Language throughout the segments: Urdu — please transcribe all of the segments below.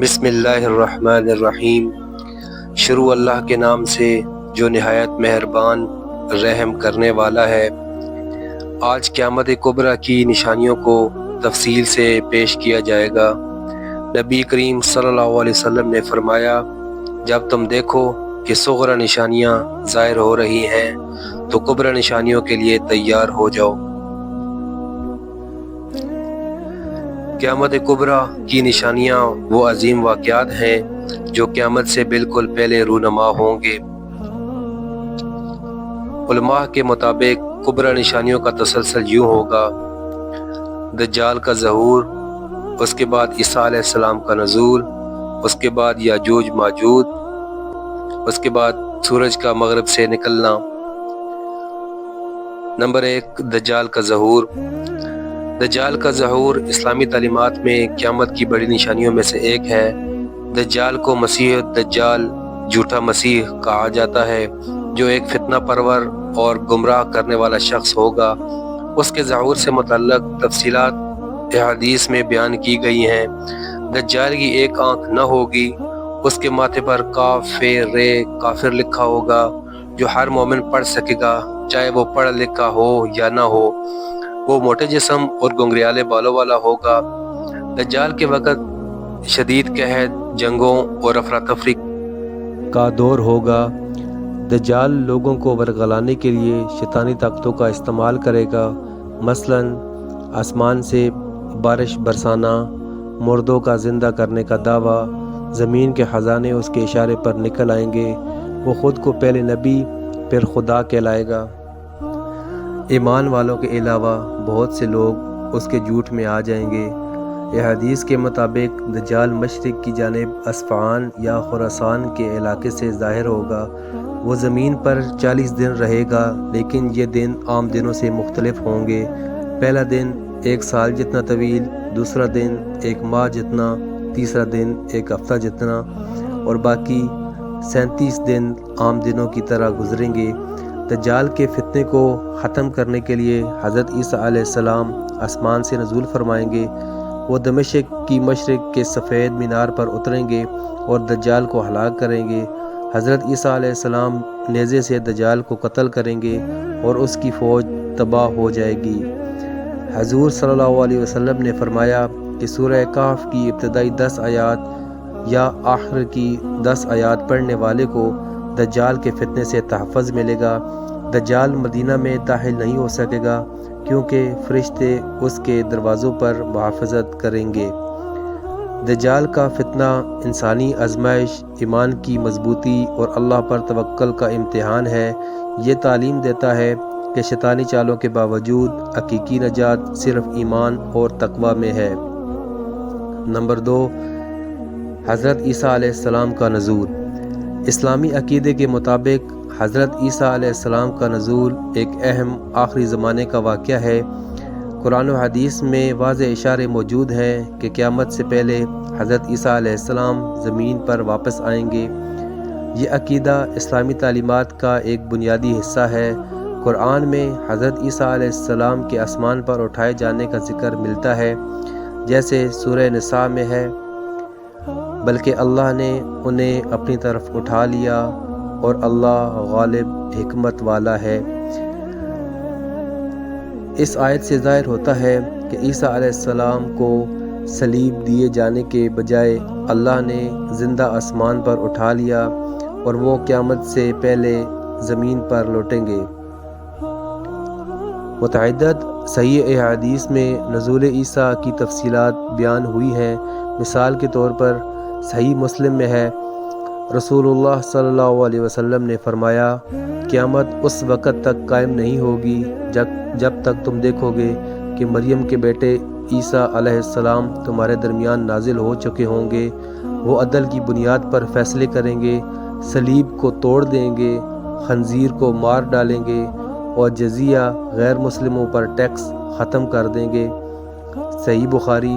بسم اللہ الرحمن الرحیم۔ شروع اللہ کے نام سے جو نہایت مہربان رحم کرنے والا ہے۔ آج قیامت کبریٰ کی نشانیوں کو تفصیل سے پیش کیا جائے گا۔ نبی کریم صلی اللہ علیہ وسلم نے فرمایا، جب تم دیکھو کہ صغری نشانیاں ظاہر ہو رہی ہیں تو کبریٰ نشانیوں کے لیے تیار ہو جاؤ۔ قیامت کبریٰ کی نشانیاں وہ عظیم واقعات ہیں جو قیامت سے بالکل پہلے رونما ہوں گے۔ علماء کے مطابق کبریٰ نشانیوں کا تسلسل یوں ہوگا: دجال کا ظہور، اس کے بعد عیسیٰ علیہ السلام کا نزول، اس کے بعد یاجوج ماجوج، اس کے بعد سورج کا مغرب سے نکلنا۔ نمبر 1، دجال کا ظہور۔ دجال کا ظہور اسلامی تعلیمات میں قیامت کی بڑی نشانیوں میں سے ایک ہے۔ دجال کو مسیح الدجال، جھوٹا مسیح کہا جاتا ہے، جو ایک فتنہ پرور اور گمراہ کرنے والا شخص ہوگا۔ اس کے ظہور سے متعلق تفصیلات احادیث میں بیان کی گئی ہیں۔ دجال کی ایک آنکھ نہ ہوگی، اس کے ماتھے پر کافر لکھا ہوگا، جو ہر مومن پڑھ سکے گا، چاہے وہ پڑھا لکھا ہو یا نہ ہو۔ وہ موٹے جسم اور گنگریالے بالوں والا ہوگا۔ دجال کے وقت شدید قحط، جنگوں اور افراتفری کا دور ہوگا۔ دجال لوگوں کو ورگلانے کے لیے شیطانی طاقتوں کا استعمال کرے گا، مثلاً آسمان سے بارش برسانا، مردوں کا زندہ کرنے کا دعویٰ، زمین کے خزانے اس کے اشارے پر نکل آئیں گے۔ وہ خود کو پہلے نبی پھر خدا کہلائے گا۔ ایمان والوں کے علاوہ بہت سے لوگ اس کے جھوٹ میں آ جائیں گے۔ احادیث کے مطابق دجال مشرق کی جانب اصفہان یا خراسان کے علاقے سے ظاہر ہوگا۔ وہ زمین پر 40 دن رہے گا، لیکن یہ دن عام دنوں سے مختلف ہوں گے۔ پہلا دن 1 سال جتنا طویل، دوسرا دن 1 ماہ جتنا، تیسرا دن 1 ہفتہ جتنا، اور باقی 37 دن عام دنوں کی طرح گزریں گے۔ دجال کے فتنے کو ختم کرنے کے لیے حضرت عیسیٰ علیہ السلام آسمان سے نزول فرمائیں گے۔ وہ دمشق کی مشرق کے سفید مینار پر اتریں گے اور دجال کو ہلاک کریں گے۔ حضرت عیسیٰ علیہ السلام نیزے سے دجال کو قتل کریں گے اور اس کی فوج تباہ ہو جائے گی۔ حضور صلی اللہ علیہ وسلم نے فرمایا کہ سورہ کہف کی ابتدائی 10 آیات یا آخر کی 10 آیات پڑھنے والے کو دجال کے فتنے سے تحفظ ملے گا۔ دجال مدینہ میں داخل نہیں ہو سکے گا، کیونکہ فرشتے اس کے دروازوں پر محافظت کریں گے۔ دجال کا فتنہ انسانی آزمائش، ایمان کی مضبوطی اور اللہ پر توکل کا امتحان ہے۔ یہ تعلیم دیتا ہے کہ شیطانی چالوں کے باوجود حقیقی نجات صرف ایمان اور تقوی میں ہے۔ نمبر 2، حضرت عیسیٰ علیہ السلام کا نزول۔ اسلامی عقیدے کے مطابق حضرت عیسیٰ علیہ السلام کا نزول ایک اہم آخری زمانے کا واقعہ ہے۔ قرآن و حدیث میں واضح اشارے موجود ہیں کہ قیامت سے پہلے حضرت عیسیٰ علیہ السلام زمین پر واپس آئیں گے۔ یہ عقیدہ اسلامی تعلیمات کا ایک بنیادی حصہ ہے۔ قرآن میں حضرت عیسیٰ علیہ السلام کے آسمان پر اٹھائے جانے کا ذکر ملتا ہے، جیسے سورہ نساء میں ہے، بلکہ اللہ نے انہیں اپنی طرف اٹھا لیا اور اللہ غالب حکمت والا ہے۔ اس آیت سے ظاہر ہوتا ہے کہ عیسیٰ علیہ السلام کو صلیب دیے جانے کے بجائے اللہ نے زندہ آسمان پر اٹھا لیا اور وہ قیامت سے پہلے زمین پر لوٹیں گے۔ متعدد صحیح احادیث میں نزول عیسیٰ کی تفصیلات بیان ہوئی ہیں۔ مثال کے طور پر صحیح مسلم میں ہے، رسول اللہ صلی اللہ علیہ وسلم نے فرمایا، قیامت اس وقت تک قائم نہیں ہوگی جب تک تم دیکھو گے کہ مریم کے بیٹے عیسیٰ علیہ السلام تمہارے درمیان نازل ہو چکے ہوں گے۔ وہ عدل کی بنیاد پر فیصلے کریں گے، صلیب کو توڑ دیں گے، خنزیر کو مار ڈالیں گے اور جزیہ غیر مسلموں پر ٹیکس ختم کر دیں گے۔ صحیح بخاری۔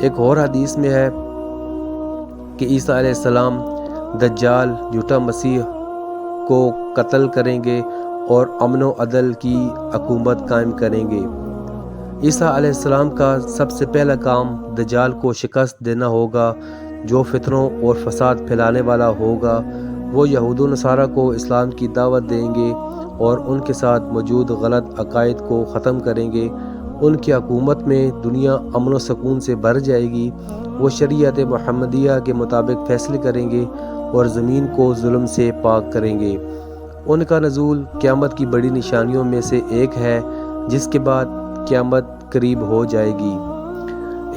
ایک اور حدیث میں ہے کہ عیسیٰ علیہ السلام دجال، جھوٹا مسیح کو قتل کریں گے اور امن و عدل کی حکومت قائم کریں گے۔ عیسیٰ علیہ السلام کا سب سے پہلا کام دجال کو شکست دینا ہوگا، جو فتنوں اور فساد پھیلانے والا ہوگا۔ وہ یہود و نصارہ کو اسلام کی دعوت دیں گے اور ان کے ساتھ موجود غلط عقائد کو ختم کریں گے۔ ان کی حکومت میں دنیا امن و سکون سے بھر جائے گی۔ وہ شریعت محمدیہ کے مطابق فیصلے کریں گے اور زمین کو ظلم سے پاک کریں گے۔ ان کا نزول قیامت کی بڑی نشانیوں میں سے ایک ہے، جس کے بعد قیامت قریب ہو جائے گی۔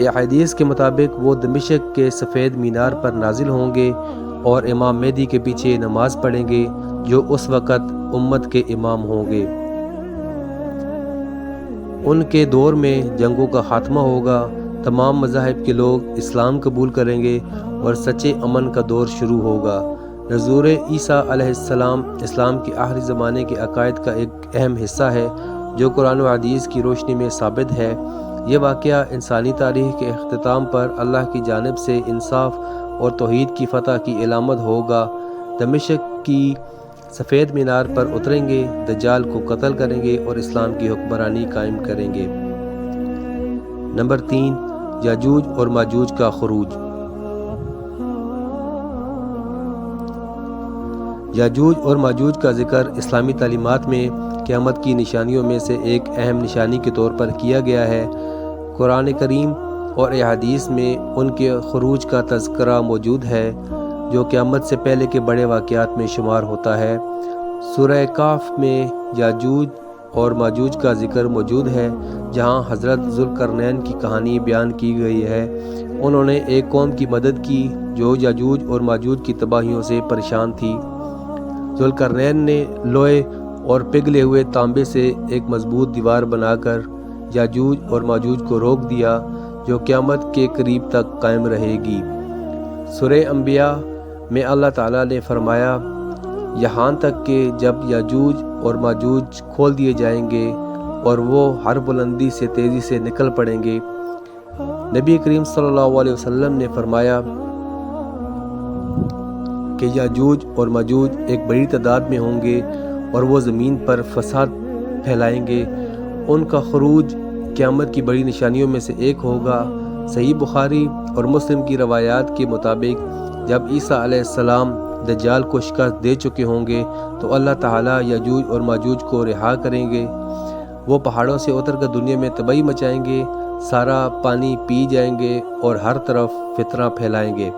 احادیث کے مطابق وہ دمشق کے سفید مینار پر نازل ہوں گے اور امام مہدی کے پیچھے نماز پڑھیں گے، جو اس وقت امت کے امام ہوں گے۔ ان کے دور میں جنگوں کا خاتمہ ہوگا، تمام مذاہب کے لوگ اسلام قبول کریں گے اور سچے امن کا دور شروع ہوگا۔ نزول عیسیٰ علیہ السلام اسلام کے آخری زمانے کے عقائد کا ایک اہم حصہ ہے، جو قرآن و حدیث کی روشنی میں ثابت ہے۔ یہ واقعہ انسانی تاریخ کے اختتام پر اللہ کی جانب سے انصاف اور توحید کی فتح کی علامت ہوگا۔ دمشق کی سفید مینار پر اتریں گے، دجال کو قتل کریں گے اور اسلام کی حکمرانی قائم کریں گے۔ نمبر 3، یاجوج اور ماجوج کا خروج۔ یاجوج اور ماجوج کا ذکر اسلامی تعلیمات میں قیامت کی نشانیوں میں سے ایک اہم نشانی کے طور پر کیا گیا ہے۔ قرآن کریم اور احادیث میں ان کے خروج کا تذکرہ موجود ہے، جو قیامت سے پہلے کے بڑے واقعات میں شمار ہوتا ہے۔ سورہ کہف میں یاجوج اور ماجوج کا ذکر موجود ہے، جہاں حضرت ذوالقرنین کی کہانی بیان کی گئی ہے۔ انہوں نے ایک قوم کی مدد کی جو یاجوج اور ماجوج کی تباہیوں سے پریشان تھی۔ ذوالقرنین نے لوہے اور پگھلے ہوئے تانبے سے ایک مضبوط دیوار بنا کر یاجوج اور ماجوج کو روک دیا، جو قیامت کے قریب تک قائم رہے گی۔ سورہ انبیاء میں اللہ تعالیٰ نے فرمایا، یہاں تک کہ جب یاجوج اور ماجوج کھول دیے جائیں گے اور وہ ہر بلندی سے تیزی سے نکل پڑیں گے۔ نبی کریم صلی اللہ علیہ وسلم نے فرمایا کہ یاجوج اور ماجوج ایک بڑی تعداد میں ہوں گے اور وہ زمین پر فساد پھیلائیں گے۔ ان کا خروج قیامت کی بڑی نشانیوں میں سے ایک ہوگا۔ صحیح بخاری اور مسلم کی روایات کے مطابق جب عیسیٰ علیہ السلام دجال کو شکست دے چکے ہوں گے تو اللہ تعالیٰ یاجوج اور ماجوج کو رہا کریں گے۔ وہ پہاڑوں سے اتر کر دنیا میں تباہی مچائیں گے، سارا پانی پی جائیں گے اور ہر طرف فتنہ پھیلائیں گے۔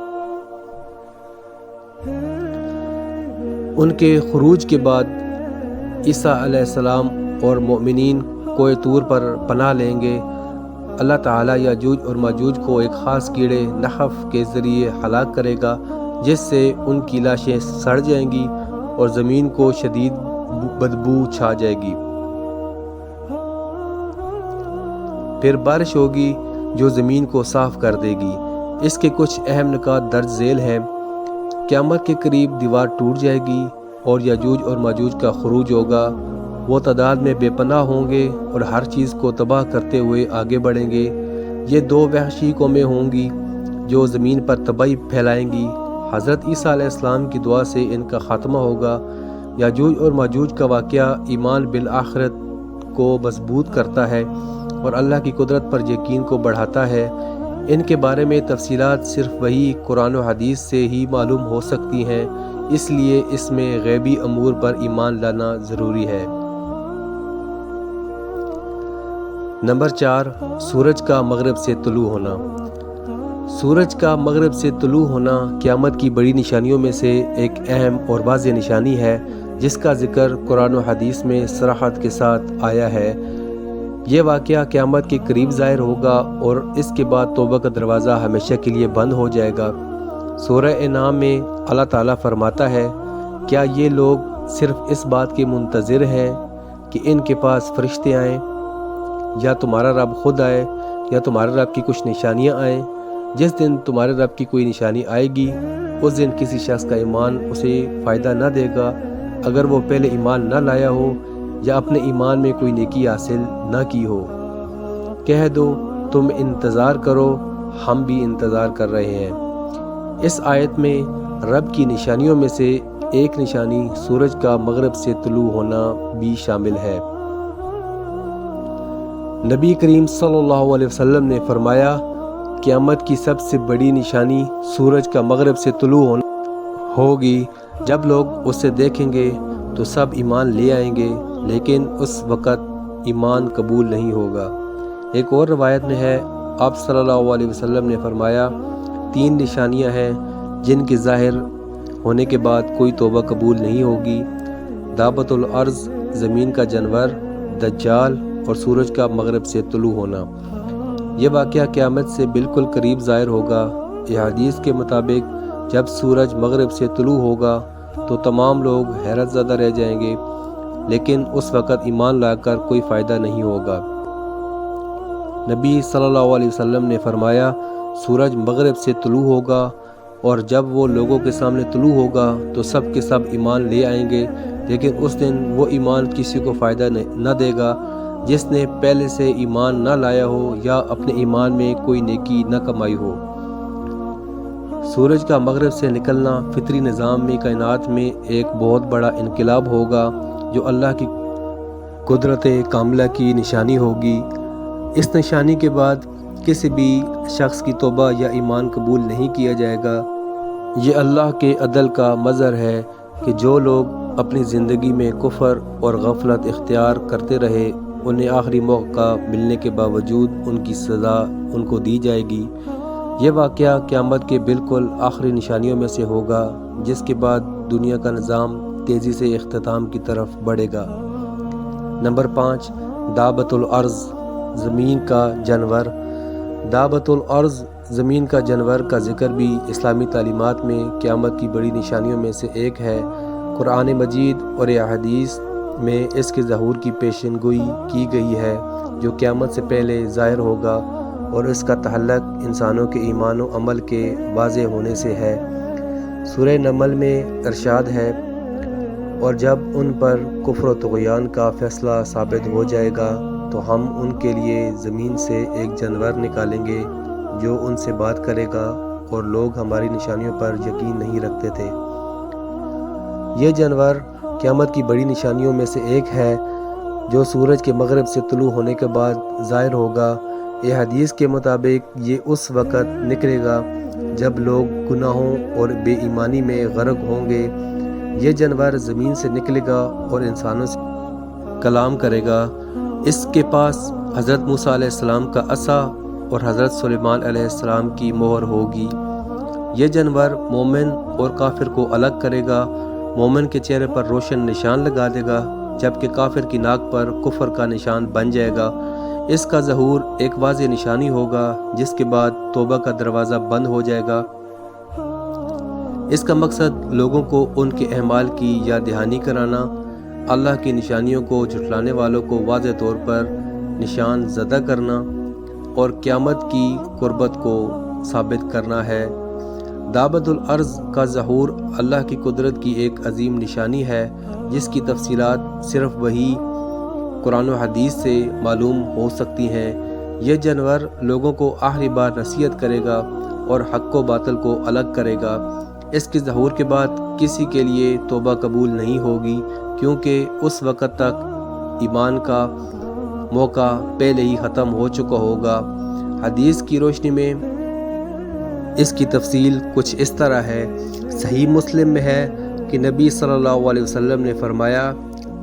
ان کے خروج کے بعد عیسیٰ علیہ السلام اور مومنین کوہ طور پر پناہ لیں گے۔ اللہ تعالیٰ یاجوج اور ماجوج کو ایک خاص کیڑے نحف کے ذریعے ہلاک کرے گا، جس سے ان کی لاشیں سڑ جائیں گی اور زمین کو شدید بدبو چھا جائے گی۔ پھر بارش ہوگی جو زمین کو صاف کر دے گی۔ اس کے کچھ اہم نکات درج ذیل ہیں۔ قیامت کے قریب دیوار ٹوٹ جائے گی اور یاجوج اور ماجوج کا خروج ہوگا۔ وہ تعداد میں بے پناہ ہوں گے اور ہر چیز کو تباہ کرتے ہوئے آگے بڑھیں گے۔ یہ دو وحشی قومیں ہوں گی جو زمین پر تباہی پھیلائیں گی۔ حضرت عیسیٰ علیہ السلام کی دعا سے ان کا خاتمہ ہوگا۔ یاجوج اور ماجوج کا واقعہ ایمان بالآخرت کو مضبوط کرتا ہے اور اللہ کی قدرت پر یقین کو بڑھاتا ہے۔ ان کے بارے میں تفصیلات صرف وحی قرآن و حدیث سے ہی معلوم ہو سکتی ہیں، اس لیے اس میں غیبی امور پر ایمان لانا ضروری ہے۔ نمبر 4، سورج کا مغرب سے طلوع ہونا۔ سورج کا مغرب سے طلوع ہونا قیامت کی بڑی نشانیوں میں سے ایک اہم اور واضح نشانی ہے، جس کا ذکر قرآن و حدیث میں صراحت کے ساتھ آیا ہے۔ یہ واقعہ قیامت کے قریب ظاہر ہوگا اور اس کے بعد توبہ کا دروازہ ہمیشہ کے لیے بند ہو جائے گا۔ سورہ انعام میں اللہ تعالیٰ فرماتا ہے، کیا یہ لوگ صرف اس بات کے منتظر ہیں کہ ان کے پاس فرشتے آئیں، یا تمہارا رب خود آئے، یا تمہارے رب کی کچھ نشانیاں آئیں؟ جس دن تمہارے رب کی کوئی نشانی آئے گی، اس دن کسی شخص کا ایمان اسے فائدہ نہ دے گا اگر وہ پہلے ایمان نہ لایا ہو یا اپنے ایمان میں کوئی نیکی حاصل نہ کی ہو۔ کہہ دو تم انتظار کرو، ہم بھی انتظار کر رہے ہیں۔ اس آیت میں رب کی نشانیوں میں سے ایک نشانی سورج کا مغرب سے طلوع ہونا بھی شامل ہے۔ نبی کریم صلی اللہ علیہ وسلم نے فرمایا، قیامت کی سب سے بڑی نشانی سورج کا مغرب سے طلوع ہونا ہوگی۔ جب لوگ اسے دیکھیں گے تو سب ایمان لے آئیں گے، لیکن اس وقت ایمان قبول نہیں ہوگا۔ ایک اور روایت میں ہے، آپ صلی اللہ علیہ وسلم نے فرمایا، 3 نشانیاں ہیں جن کے ظاہر ہونے کے بعد کوئی توبہ قبول نہیں ہوگی: دابۃ الارض، زمین کا جانور، دجال اور سورج کا مغرب سے طلوع ہونا۔ یہ واقعہ قیامت سے بالکل قریب ظاہر ہوگا۔ یہ حدیث کے مطابق جب سورج مغرب سے طلوع ہوگا تو تمام لوگ حیرت زدہ رہ جائیں گے، لیکن اس وقت ایمان لا کر کوئی فائدہ نہیں ہوگا۔ نبی صلی اللہ علیہ وسلم نے فرمایا، سورج مغرب سے طلوع ہوگا اور جب وہ لوگوں کے سامنے طلوع ہوگا تو سب کے سب ایمان لے آئیں گے، لیکن اس دن وہ ایمان کسی کو فائدہ نہ دے گا جس نے پہلے سے ایمان نہ لایا ہو یا اپنے ایمان میں کوئی نیکی نہ کمائی ہو۔ سورج کا مغرب سے نکلنا فطری نظام میں کائنات میں ایک بہت بڑا انقلاب ہوگا جو اللہ کی قدرت کاملہ کی نشانی ہوگی۔ اس نشانی کے بعد کسی بھی شخص کی توبہ یا ایمان قبول نہیں کیا جائے گا۔ یہ اللہ کے عدل کا مظہر ہے کہ جو لوگ اپنی زندگی میں کفر اور غفلت اختیار کرتے رہے، انہیں آخری موقع ملنے کے باوجود ان کی سزا ان کو دی جائے گی۔ یہ واقعہ قیامت کے بالکل آخری نشانیوں میں سے ہوگا، جس کے بعد دنیا کا نظام تیزی سے اختتام کی طرف بڑھے گا۔ نمبر 5، دابۃ الارض، زمین کا جانور۔ دابۃ الارض، زمین کا جانور کا ذکر بھی اسلامی تعلیمات میں قیامت کی بڑی نشانیوں میں سے ایک ہے۔ قرآن مجید اور احادیث میں اس کے ظہور کی پیشن گوئی کی گئی ہے، جو قیامت سے پہلے ظاہر ہوگا، اور اس کا تعلق انسانوں کے ایمان و عمل کے واضح ہونے سے ہے۔ سورہ نمل میں ارشاد ہے، اور جب ان پر کفر و طغیان کا فیصلہ ثابت ہو جائے گا تو ہم ان کے لیے زمین سے ایک جانور نکالیں گے جو ان سے بات کرے گا، اور لوگ ہماری نشانیوں پر یقین نہیں رکھتے تھے۔ یہ جانور قیامت کی بڑی نشانیوں میں سے ایک ہے جو سورج کے مغرب سے طلوع ہونے کے بعد ظاہر ہوگا۔ یہ حدیث کے مطابق یہ اس وقت نکلے گا جب لوگ گناہوں اور بے ایمانی میں غرق ہوں گے۔ یہ جانور زمین سے نکلے گا اور انسانوں سے کلام کرے گا۔ اس کے پاس حضرت موسیٰ علیہ السلام کا عصا اور حضرت سلیمان علیہ السلام کی مہر ہوگی۔ یہ جانور مومن اور کافر کو الگ کرے گا، مومن کے چہرے پر روشن نشان لگا دے گا، جبکہ کافر کی ناک پر کفر کا نشان بن جائے گا۔ اس کا ظہور ایک واضح نشانی ہوگا، جس کے بعد توبہ کا دروازہ بند ہو جائے گا۔ اس کا مقصد لوگوں کو ان کے اعمال کی یاد دہانی کرانا، اللہ کی نشانیوں کو جھٹلانے والوں کو واضح طور پر نشان زدہ کرنا اور قیامت کی قربت کو ثابت کرنا ہے۔ دابۃ الارض کا ظہور اللہ کی قدرت کی ایک عظیم نشانی ہے، جس کی تفصیلات صرف وحی، قرآن و حدیث سے معلوم ہو سکتی ہیں۔ یہ جانور لوگوں کو آخری بار نصیحت کرے گا اور حق و باطل کو الگ کرے گا۔ اس کے ظہور کے بعد کسی کے لیے توبہ قبول نہیں ہوگی، کیونکہ اس وقت تک ایمان کا موقع پہلے ہی ختم ہو چکا ہوگا۔ حدیث کی روشنی میں اس کی تفصیل کچھ اس طرح ہے۔ صحیح مسلم میں ہے کہ نبی صلی اللہ علیہ وسلم نے فرمایا،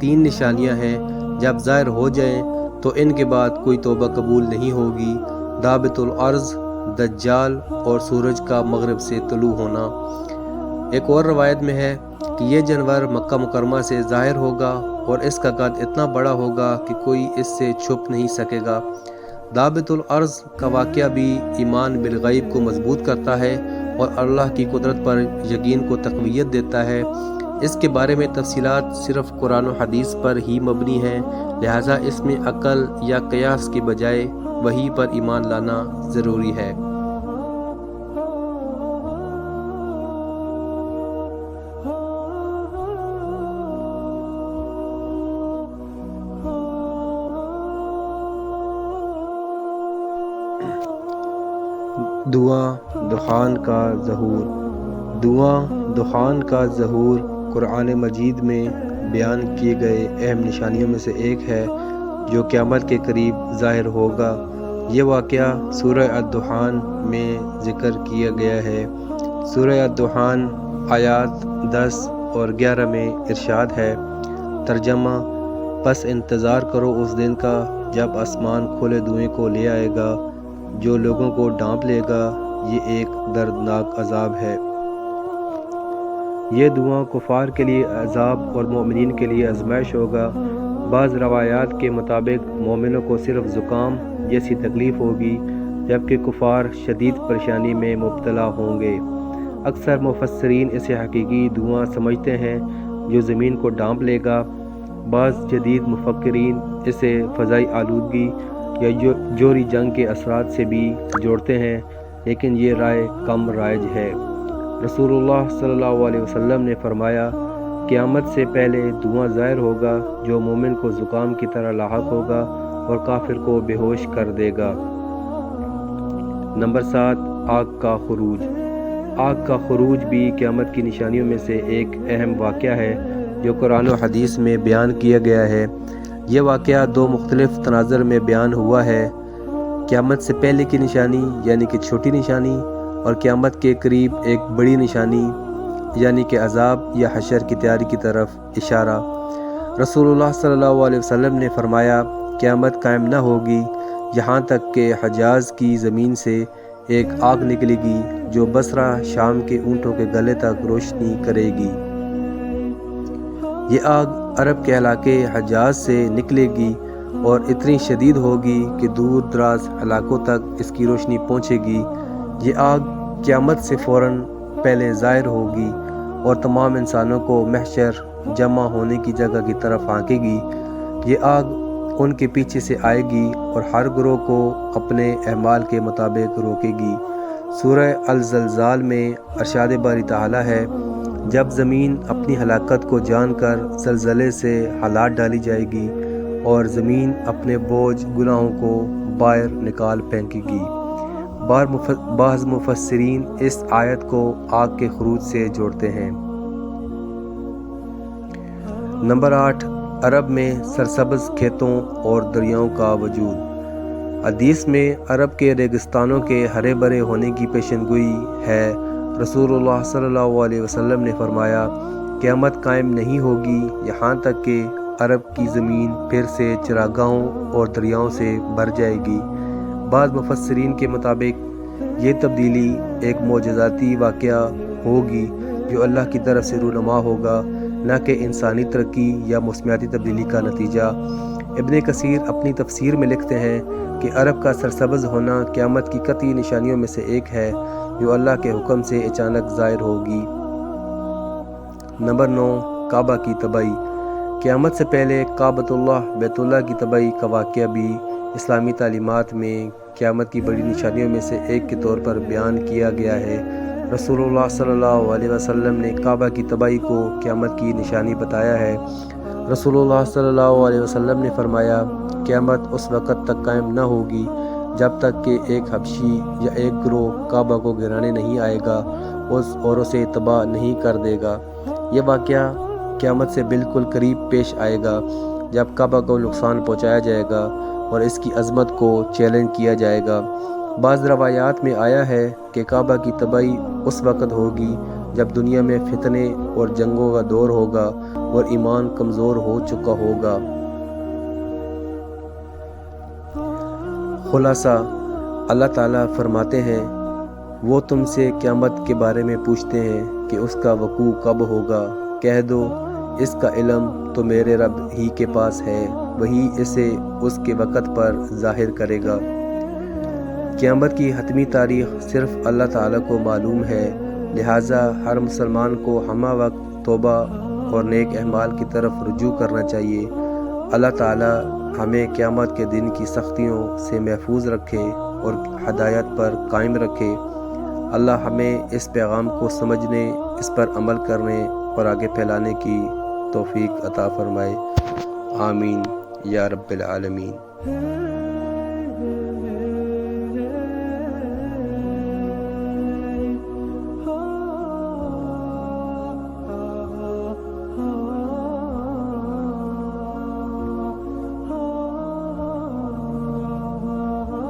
3 نشانیاں ہیں، جب ظاہر ہو جائیں تو ان کے بعد کوئی توبہ قبول نہیں ہوگی: دابۃ الارض، دجال اور سورج کا مغرب سے طلوع ہونا۔ ایک اور روایت میں ہے کہ یہ جانور مکہ مکرمہ سے ظاہر ہوگا اور اس کا قد اتنا بڑا ہوگا کہ کوئی اس سے چھپ نہیں سکے گا۔ دابۃ الارض کا واقعہ بھی ایمان بالغیب کو مضبوط کرتا ہے اور اللہ کی قدرت پر یقین کو تقویت دیتا ہے۔ اس کے بارے میں تفصیلات صرف قرآن و حدیث پر ہی مبنی ہیں، لہٰذا اس میں عقل یا قیاس کے بجائے وحی پر ایمان لانا ضروری ہے۔ دھواں دخان کا ظہور۔ دھواں دخان کا ظہور قرآن مجید میں بیان کیے گئے اہم نشانیوں میں سے ایک ہے جو قیامت کے قریب ظاہر ہوگا۔ یہ واقعہ سورہ الدخان میں ذکر کیا گیا ہے۔ سورہ الدخان آیات 10 اور 11 میں ارشاد ہے، ترجمہ: پس انتظار کرو اس دن کا جب آسمان کھلے دھوئیں کو لے آئے گا جو لوگوں کو ڈانپ لے گا، یہ ایک دردناک عذاب ہے۔ یہ دھواں کفار کے لیے عذاب اور مومنین کے لیے آزمائش ہوگا۔ بعض روایات کے مطابق مومنوں کو صرف زکام جیسی تکلیف ہوگی، جبکہ کفار شدید پریشانی میں مبتلا ہوں گے۔ اکثر مفسرین اسے حقیقی دھواں سمجھتے ہیں جو زمین کو ڈانپ لے گا۔ بعض جدید مفکرین اسے فضائی آلودگی یا جوہری جنگ کے اثرات سے بھی جوڑتے ہیں، لیکن یہ رائے کم رائج ہے۔ رسول اللہ صلی اللہ علیہ وسلم نے فرمایا، قیامت سے پہلے دھواں ظاہر ہوگا جو مومن کو زکام کی طرح لاحق ہوگا اور کافر کو بے ہوش کر دے گا۔ نمبر 7، آگ کا خروج۔ آگ کا خروج بھی قیامت کی نشانیوں میں سے ایک اہم واقعہ ہے جو قرآن و حدیث میں بیان کیا گیا ہے۔ یہ واقعہ دو مختلف تناظر میں بیان ہوا ہے، قیامت سے پہلے کی نشانی یعنی کہ چھوٹی نشانی، اور قیامت کے قریب ایک بڑی نشانی یعنی کہ عذاب یا حشر کی تیاری کی طرف اشارہ۔ رسول اللہ صلی اللہ علیہ وسلم نے فرمایا، قیامت قائم نہ ہوگی یہاں تک کہ حجاز کی زمین سے ایک آگ نکلے گی جو بصرہ شام کے اونٹوں کے گلے تک روشنی کرے گی۔ یہ آگ عرب کے علاقے حجاز سے نکلے گی اور اتنی شدید ہوگی کہ دور دراز علاقوں تک اس کی روشنی پہنچے گی۔ یہ آگ قیامت سے فوراً پہلے ظاہر ہوگی اور تمام انسانوں کو محشر جمع ہونے کی جگہ کی طرف ہانکے گی۔ یہ آگ ان کے پیچھے سے آئے گی اور ہر گروہ کو اپنے اعمال کے مطابق روکے گی۔ سورہ الزلزال میں ارشاد باری تعالیٰ ہے، جب زمین اپنی ہلاکت کو جان کر زلزلے سے ہلا ڈالی جائے گی اور زمین اپنے بوجھ گناہوں کو باہر نکال پھینکے گی۔ بعض مفسرین اس آیت کو آگ کے خروج سے جوڑتے ہیں۔ نمبر 8، عرب میں سرسبز کھیتوں اور دریاؤں کا وجود۔ حدیث میں عرب کے ریگستانوں کے ہرے بھرے ہونے کی پیشن گوئی ہے۔ رسول اللہ صلی اللہ علیہ وسلم نے فرمایا، قیامت قائم نہیں ہوگی یہاں تک کہ عرب کی زمین پھر سے چراگاہوں اور دریاؤں سے بھر جائے گی۔ بعض مفسرین کے مطابق یہ تبدیلی ایک معجزاتی واقعہ ہوگی جو اللہ کی طرف سے رونما ہوگا، نہ کہ انسانی ترقی یا موسمیاتی تبدیلی کا نتیجہ۔ ابن کثیر اپنی تفسیر میں لکھتے ہیں کہ عرب کا سرسبز ہونا قیامت کی قطعی نشانیوں میں سے ایک ہے جو اللہ کے حکم سے اچانک ظاہر ہوگی۔ نمبر 9، کعبہ کی تباہی۔ قیامت سے پہلے کعبۃ اللہ بیت اللہ کی تباہی کا واقعہ بھی اسلامی تعلیمات میں قیامت کی بڑی نشانیوں میں سے ایک کے طور پر بیان کیا گیا ہے۔ رسول اللہ صلی اللہ علیہ وسلم نے کعبہ کی تباہی کو قیامت کی نشانی بتایا ہے۔ رسول اللہ صلی اللہ علیہ وسلم نے فرمایا، قیامت اس وقت تک قائم نہ ہوگی جب تک کہ ایک حبشی یا ایک گروہ کعبہ کو گرانے نہیں آئے گا اور اسے تباہ نہیں کر دے گا۔ یہ واقعہ قیامت سے بالکل قریب پیش آئے گا جب کعبہ کو نقصان پہنچایا جائے گا اور اس کی عظمت کو چیلنج کیا جائے گا۔ بعض روایات میں آیا ہے کہ کعبہ کی تباہی اس وقت ہوگی جب دنیا میں فتنے اور جنگوں کا دور ہوگا اور ایمان کمزور ہو چکا ہوگا۔ خلاصہ، اللہ تعالیٰ فرماتے ہیں، وہ تم سے قیامت کے بارے میں پوچھتے ہیں کہ اس کا وقوع کب ہوگا۔ کہہ دو، اس کا علم تو میرے رب ہی کے پاس ہے، وہی اسے اس کے وقت پر ظاہر کرے گا۔ قیامت کی حتمی تاریخ صرف اللہ تعالیٰ کو معلوم ہے، لہٰذا ہر مسلمان کو ہمہ وقت توبہ اور نیک اعمال کی طرف رجوع کرنا چاہیے۔ اللہ تعالیٰ ہمیں قیامت کے دن کی سختیوں سے محفوظ رکھے اور ہدایت پر قائم رکھے۔ اللہ ہمیں اس پیغام کو سمجھنے، اس پر عمل کرنے اور آگے پھیلانے کی توفیق عطا فرمائے۔ آمین یا رب العالمین۔